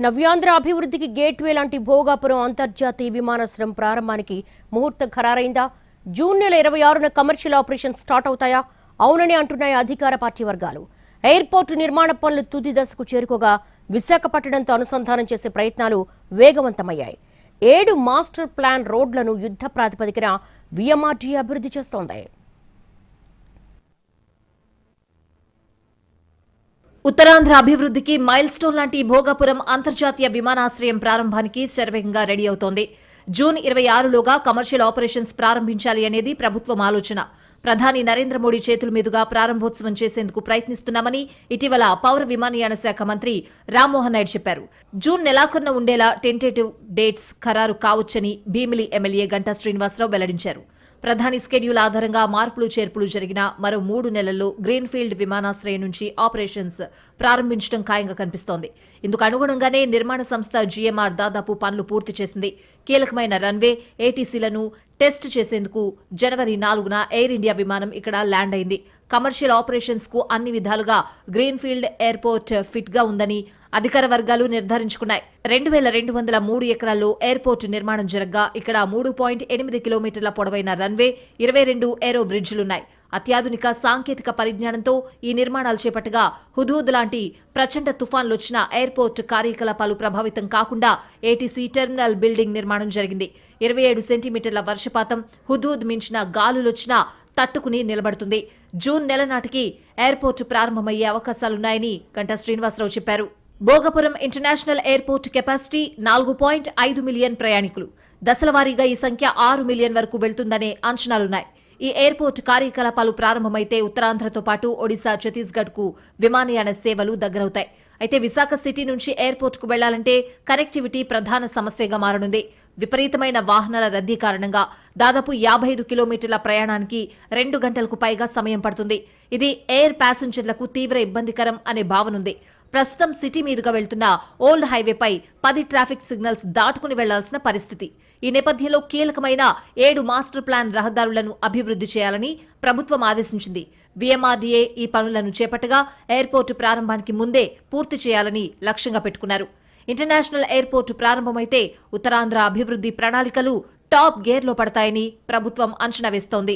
నవ్యాంధ్ర అభివృద్ధికి గేట్వే లాంటి భోగాపురం అంతర్జాతీయ విమానాశ్రయం ప్రారంభానికి ముహూర్తం ఖరారైందా? జూన్ నెల 26న కమర్షియల్ ఆపరేషన్ స్టార్ట్ అవుతాయా? అవునని అంటున్నాయి అధికార పార్టీ వర్గాలు. ఎయిర్పోర్టు నిర్మాణ పనులు తుది దశకు చేరుకోగా విశాఖపట్నంతో అనుసంధానం చేసే ప్రయత్నాలు వేగవంతమయ్యాయి. 7 మాస్టర్ ప్లాన్ రోడ్లను యుద్ధ ప్రాతిపదికన విఎంఆర్డీఏ అభివృద్ధి చేస్తోంది. ఉత్తరాంధ్ర అభివృద్ధికి మైల్ స్టోన్ లాంటి భోగాపురం అంతర్జాతీయ విమానాశ్రయం ప్రారంభానికి శరవేగంగా రెడీ అవుతోంది. జూన్ 26లోగా కమర్షియల్ ఆపరేషన్స్ ప్రారంభించాలి అనేది ప్రభుత్వం ఆలోచన. ప్రధాని నరేంద్ర మోడీ చేతుల మీదుగా ప్రారంభోత్సవం చేసేందుకు ప్రయత్నిస్తున్నామని ఇటీవల పౌర విమానయాన శాఖ మంత్రి రామ్మోహన్ నాయుడు చెప్పారు. జూన్ నెలాఖరున ఉండేలా టెంటేటివ్ డేట్స్ ఖరారు కావచ్చని భీమిలి ఎమ్మెల్యే గంటా శ్రీనివాసరావు వెల్లడించారు. ప్రధాని స్కెడ్యూల్ ఆధారంగా మార్పులు చేర్పులు జరిగిన మరో 3 నెలల్లో గ్రీన్ఫీల్డ్ విమానాశ్రయం నుంచి ఆపరేషన్స్ ప్రారంభించడం ఖాయంగా కనిపిస్తోంది. ఇందుకు అనుగుణంగానే నిర్మాణ సంస్థ జీఎంఆర్ దాదాపు పనులు పూర్తి చేసింది. కీలకమైన రన్వే, ఏటీసీలను టెస్ట్ చేసేందుకు జనవరి 4న ఎయిర్ ఇండియా విమానం ఇక్కడ ల్యాండ్ అయింది. కమర్షియల్ ఆపరేషన్స్ కు అన్ని విధాలుగా గ్రీన్ఫీల్డ్ ఎయిర్పోర్ట్ ఫిట్ గా ఉందని అధికార వర్గాలు నిర్ధారించుకున్నాయి. 2203 ఎకరాల్లో ఎయిర్పోర్టు నిర్మాణం జరగ్గా ఇక్కడ 3.8 కిలోమీటర్ల పొడవైన రన్వే, 22 ఏరో బ్రిడ్జిలున్నాయి. అత్యాధునిక సాంకేతిక పరిజ్ఞానంతో ఈ నిర్మాణాలు చేపట్టగా హుదూద్ లాంటి ప్రచండ తుఫాన్లొచ్చిన ఎయిర్పోర్ట్ కార్యకలాపాలు ప్రభావితం కాకుండా ఏటీసీ టెర్మినల్ బిల్డింగ్ నిర్మాణం జరిగింది. 27 సెంటీమీటర్ల వర్షపాతం, హుదూద్ మించిన గాలులొచ్చినా తట్టుకుని నిలబడుతుంది. జూన్ నెల నాటికి ఎయిర్పోర్టు ప్రారంభమయ్యే అవకాశాలున్నాయని గంటా శ్రీనివాసరావు చెప్పారు. Bhogapuram international airport capacity 4.5 million ప్రయాణికులు. దశలవారీగా ఈ సంఖ్య 6 మిలియన్ వరకు వెళ్తుందనే అంచనాలున్నాయి. ఈ ఎయిర్పోర్ట్ కార్యకలాపాలు ప్రారంభమైతే ఉత్తరాంధ్రతో పాటు ఒడిశా, ఛత్తీస్గఢ్ కు విమానయాన సేవలు దగ్గరవుతాయి. అయితే విశాఖ సిటీ నుంచి ఎయిర్పోర్టుకు వెళ్లాలంటే కనెక్టివిటీ ప్రధాన సమస్యగా మారనుంది. విపరీతమైన వాహనాల రద్దీ కారణంగా దాదాపు 55 కిలోమీటర్ల ప్రయాణానికి 2 గంటలకు పైగా సమయం పడుతుంది. ఇది ఎయిర్ ప్యాసింజర్లకు తీవ్ర ఇబ్బందికరం అనే భావనుంది. ప్రస్తుతం సిటీ మీదుగా వెళ్తున్న ఓల్డ్ హైవేపై 10 ట్రాఫిక్ సిగ్నల్స్ దాటుకుని వెళ్లాల్సిన పరిస్థితి. ఈ నేపథ్యంలో కీలకమైన 7 మాస్టర్ ప్లాన్ రహదారులను అభివృద్ధి చేయాలని ప్రభుత్వం ఆదేశించింది. విఎంఆర్డీఏ ఈ పనులను చేపట్టగా ఎయిర్పోర్టు ప్రారంభానికి ముందే పూర్తి చేయాలని లక్ష్యంగా పెట్టుకున్నారు. ఇంటర్నేషనల్ ఎయిర్పోర్టు ప్రారంభమైతే ఉత్తరాంధ్ర అభివృద్ధి ప్రణాళికలు టాప్ గేర్లో పడతాయని ప్రభుత్వం అంచనా వేస్తోంది.